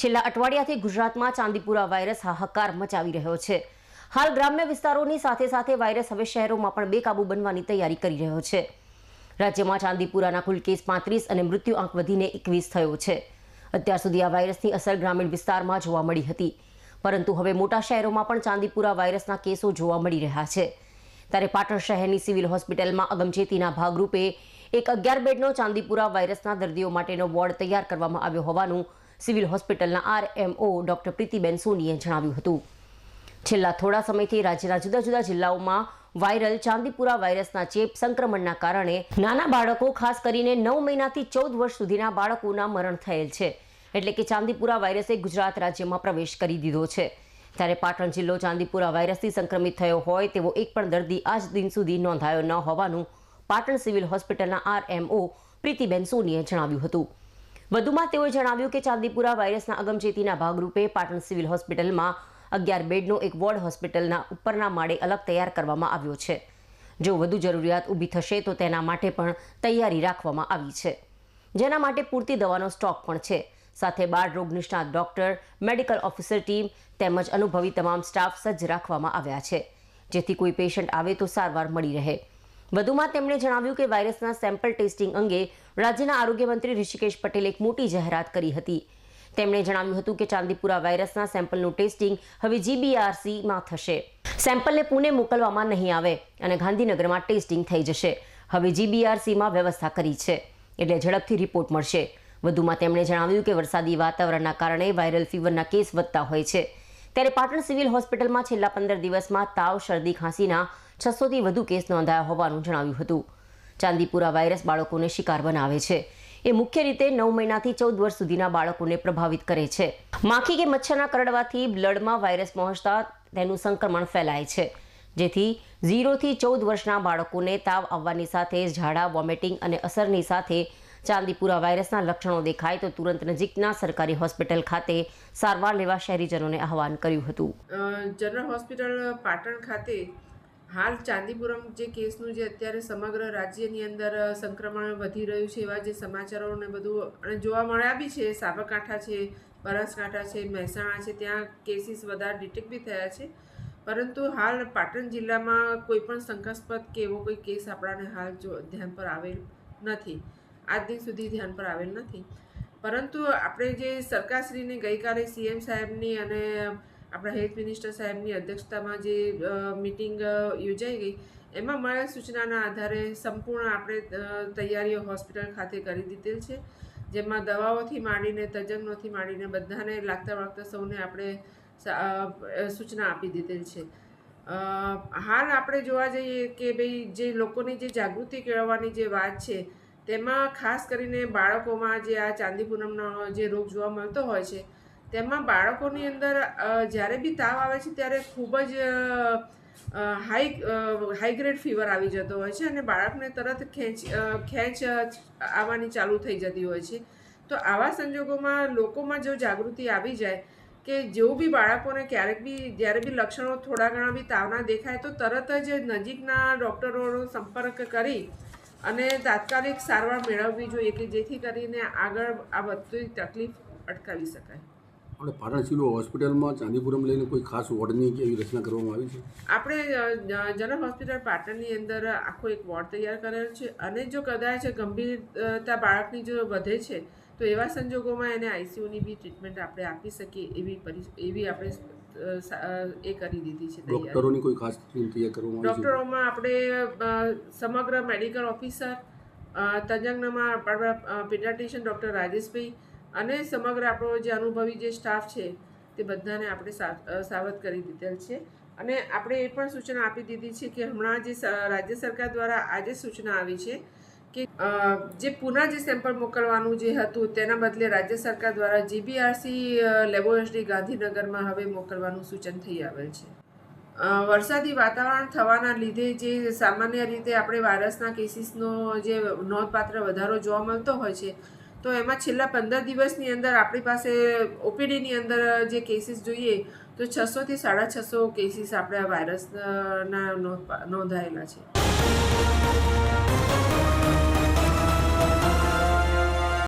છેલ્લા અઠવાડિયાથી ગુજરાતમાં ચાંદીપુરા વાયરસ હાહાકાર મચાવી રહ્યો છે। હાલ ગ્રામ્ય વિસ્તારોની સાથે સાથે વાયરસ હવે શહેરોમાં પણ બેકાબૂ બનવાની તૈયારી કરી રહ્યો છે। રાજ્યમાં ચાંદીપુરાના કુલ કેસ 35 અને મૃત્યુ આંક વધીને 21 થયો છે। અત્યાર સુધી આ વાયરસની અસર ગ્રામીણ વિસ્તારમાં જોવા મળી હતી, પરંતુ હવે મોટા શહેરોમાં પણ ચાંદીપુરા વાયરસના કેસો જોવા મળી રહ્યા છે। ત્યારે પાટણ શહેરની સિવિલ હોસ્પિટલમાં અગમચેતીના ભાગરૂપે એક 11 બેડનો ચાંદીપુરા વાયરસના દર્દીઓ માટેનો વોર્ડ તૈયાર કરવામાં આવ્યો હોવાનું સિવિલ હોસ્પિટલના RMO ડોક્ટર પ્રીતિબેન સોનીએ જણાવ્યું હતું। છેલ્લા થોડા સમયથી રાજ્યના જુદા જુદા જિલ્લાઓમાં વાયરલ ચાંદીપુરા વાયરસના ચેપ સંક્રમણના કારણે નાના બાળકો, ખાસ કરીને 9 મહિનાથી 14 વર્ષ સુધીના બાળકોના મરણ થયેલ છે। એટલે કે ચાંદીપુરા વાયરસે ગુજરાત રાજ્યમાં પ્રવેશ કરી દીધો છે। ત્યારે પાટણ જિલ્લો ચાંદીપુરા વાયરસથી સંક્રમિત થયો હોય તેવો એક પણ દર્દી આજ દિન સુધી નોંધાયો ન હોવાનું પાટણ સિવિલ હોસ્પિટલના RMO પ્રીતિબેન સોનીએ જણાવ્યું હતું। વધુમાં તેઓએ જણાવ્યું કે ચાંદીપુરા વાયરસના અગમચેતીના ભાગરૂપે પાટણ સિવિલ હોસ્પિટલમાં 11 બેડનો એક વોર્ડ હોસ્પિટલના ઉપરના માળે અલગ તૈયાર કરવામાં આવ્યો છે। જો વધુ જરૂરિયાત ઊભી થશે તો તેના માટે પણ તૈયારી રાખવામાં આવી છે, જેના માટે પૂરતી દવાનો સ્ટોક પણ છે। સાથે બાળ રોગ નિષ્ણાત ડોક્ટર, મેડિકલ ઓફિસર ટીમ તેમજ અનુભવી તમામ સ્ટાફ સજ્જ રાખવામાં આવ્યા છે, જેથી કોઈ પેશન્ટ આવે તો સારવાર મળી રહે। વધુમાં તેમણે જણાવ્યું કે વાયરસના સેમ્પલ ટેસ્ટિંગ અંગે રાજ્યના આરોગ્ય મંત્રી ઋષિકેશ પટેલે એક મોટી જાહેરાત કરી હતી। તેમણે જણાવ્યું હતું કે ચાંદીપુરા વાયરસના સેમ્પલનું ટેસ્ટિંગ હવે GBRCમાં થશે। સેમ્પલને પુણે મોકલવામાં નહીં આવે અને ગાંધીનગરમાં ટેસ્ટિંગ થઈ જશે। હવે GBRCમાં વ્યવસ્થા કરી છે, એટલે ઝડપથી રિપોર્ટ મળશે। વધુમાં તેમણે જણાવ્યું કે વરસાદી વાતાવરણના કારણે વાયરલ ફીવરના કેસ વધતા હોય છે। ત્યારે પાટણ સિવિલ હોસ્પિટલમાં છેલ્લા 15 દિવસમાં તાવ, શરદી, ખાંસીના 600થી વધુ કેસ નોંધાયા હોવાનું જણાવ્યું હતું। ચાંદીપુરા વાયરસ બાળકોને શિકાર બનાવે છે। એ મુખ્ય રીતે 9 મહિનાથી 14 વર્ષ સુધીના બાળકોને પ્રભાવિત કરે છે। માખી કે મચ્છરના કરડવાથી બ્લડમાં વાયરસ પહોંચતા તેનું સંક્રમણ ફેલાય છે, જેથી 0 થી 14 વર્ષના બાળકોને તાવ આવવાની સાથે ઝાડા, વોમિટિંગ અને અસરની સાથે ચાંદીપુરા વાયરસના લક્ષણો દેખાય તો તુરંત નજીકના સરકારી હોસ્પિટલ ખાતે સારવાર લેવા શહેરીજનોને આહવાન કર્યું હતું। જનરલ હોસ્પિટલ પાટણ ખાતે હાલ ચાંદીપુરમ જે કેસનું જે અત્યારે સમગ્ર રાજ્યની અંદર સંક્રમણ વધી રહ્યું છે એવા જે સમાચારો ને બધું જોવા મળ્યા બી છે। સાબરકાંઠા છે, બનાસકાંઠા છે, મહેસાણા છે, ત્યાં કેસીસ વધારે ડિટેક્ટ બી થયા છે, પરંતુ હાલ પાટણ જિલ્લામાં કોઈ પણ શંકાસ્પદ કે એવો કોઈ કેસ આપણાને હાલ ધ્યાન પર આવેલ નથી। આજ દિન સુધી ધ્યાન પર આવેલ નથી, પરંતુ આપણે જે સરકારશ્રીને ગઈકાલે CM સાહેબની અને આપણા હેલ્થ મિનિસ્ટર સાહેબની અધ્યક્ષતામાં જે મિટિંગ યોજાઈ ગઈ, એમાં મળેલ સૂચનાના આધારે સંપૂર્ણ આપણે તૈયારીઓ હોસ્પિટલ ખાતે કરી દીધેલ છે, જેમાં દવાઓથી માંડીને, તજજ્ઞોથી માંડીને બધાને લાગતા વળગતા સૌને આપણે સૂચના આપી દીધેલ છે। હાલ આપણે જોવા જઈએ કે ભાઈ જે લોકોની જે જાગૃતિ કેળવવાની જે વાત છે, તેમાં ખાસ કરીને બાળકોમાં જે આ ચાંદીપુરમનો જે રોગ જોવા મળતો હોય છે, તેમાં બાળકોની અંદર જ્યારે બી તાવ આવે છે ત્યારે ખૂબ જ હાઈ ગ્રેડ ફીવર આવી જતો હોય છે અને બાળકને તરત ખેંચ આવવાની ચાલુ થઈ જતી હોય છે। તો આવા સંજોગોમાં લોકોમાં જો જાગૃતિ આવી જાય કે જેવું બી બાળકોને ક્યારેક બી જ્યારે બી લક્ષણો થોડા ઘણા બી તાવના દેખાય તો તરત જ નજીકના ડૉક્ટરોનો સંપર્ક કરી અને તાત્કાલિક સારવાર મેળવવી જોઈએ, કે જેથી કરીને આગળ આ વધતી તકલીફ અટકાવી શકાય। આપણે પાટણ સિવિલ હોસ્પિટલમાં ચાંદીપુરમ લઈને કોઈ ખાસ વોર્ડની કે એવી રચના કરવામાં આવી છે? આપણે જનરલ હોસ્પિટલ પાટણની અંદર આખો એક વોર્ડ તૈયાર કરેલ છે, અને જો કદાચ ગંભીરતા બાળકની જો વધે છે તો એવા સંજોગોમાં એને ICUની બી ટ્રીટમેન્ટ આપણે આપી શકીએ એવી આપણે એ કરી દીધી છે। ડૉક્ટરોની કોઈ ખાસ ટીમ તૈયાર કરવામાં આવી છે? ડૉક્ટરોમાં આપણે સમગ્ર મેડિકલ ઓફિસર, તજજ્ઞમાં આપણા પીડિયાટ્રિશિયન ડૉક્ટર રાજેશભાઈ અને સમગ્ર આપણો જે અનુભવી જે સ્ટાફ છે તે બધાને આપણે સાવધ કરી દીધેલ છે। અને આપણે એ પણ સૂચના આપી દીધી છે કે હમણાં જે રાજ્ય સરકાર દ્વારા આજે સૂચના આવી છે કે જે પુનઃ જે સેમ્પલ મોકલવાનું જે હતું તેના બદલે રાજ્ય સરકાર દ્વારા GBRC લેબોરેટરી ગાંધીનગરમાં હવે મોકલવાનું સૂચન થઈ આવેલ છે। વરસાદી વાતાવરણ થવાના લીધે જે સામાન્ય રીતે આપણે વાયરસના કેસીસનો જે નોંધપાત્ર વધારો જોવા મળતો હોય છે, તો એમાં છેલ્લા 15 દિવસની અંદર આપણી પાસે OPDની અંદર જે કેસીસ જોઈએ તો 600 થી 650 કેસીસ આપણે આ વાયરસના નોંધાયેલા છે।